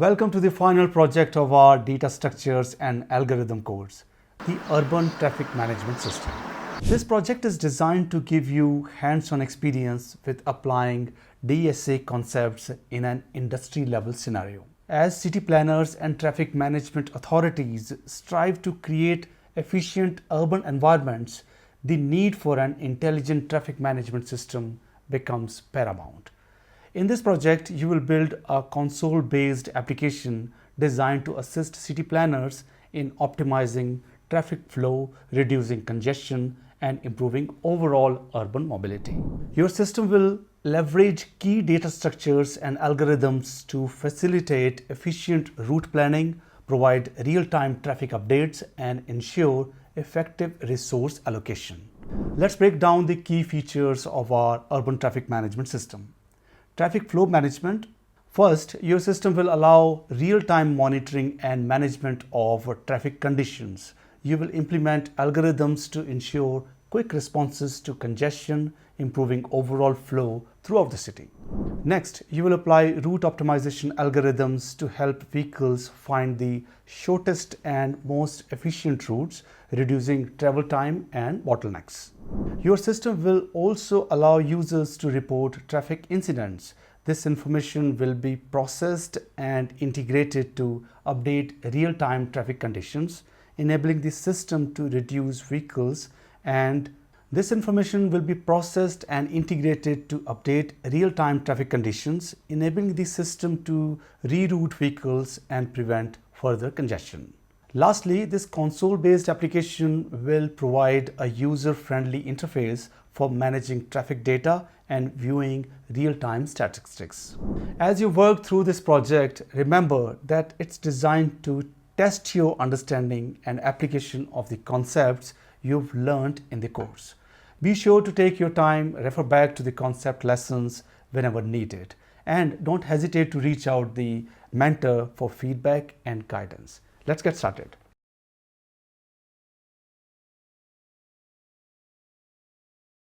Welcome to the final project of our data structures and algorithm course, the Urban Traffic Management System. This project is designed to give you hands-on experience with applying DSA concepts in an industry-level scenario. As city planners and traffic management authorities strive to create efficient urban environments, the need for an intelligent traffic management system becomes paramount. In this project, you will build a console-based application designed to assist city planners in optimizing traffic flow, reducing congestion, and improving overall urban mobility. Your system will leverage key data structures and algorithms to facilitate efficient route planning, provide real-time traffic updates, and ensure effective resource allocation. Let's break down the key features of our urban traffic management system. Traffic flow management. First, your system will allow real-time monitoring and management of traffic conditions. You will implement algorithms to ensure quick responses to congestion, improving overall flow throughout the city. Next, you will apply route optimization algorithms to help vehicles find the shortest and most efficient routes, reducing travel time and bottlenecks. Your system will also allow users to report traffic incidents. This information will be processed and integrated to update real-time traffic conditions, enabling the system to reduce vehicles, and this information will be processed and integrated to update real-time traffic conditions, enabling the system to reroute vehicles and prevent further congestion. Lastly, this console-based application will provide a user-friendly interface for managing traffic data and viewing real-time statistics. As you work through this project, remember that it's designed to test your understanding and application of the concepts you've learned in the course. Be sure to take your time, refer back to the concept lessons whenever needed, and don't hesitate to reach out the mentor for feedback and guidance. Let's get started.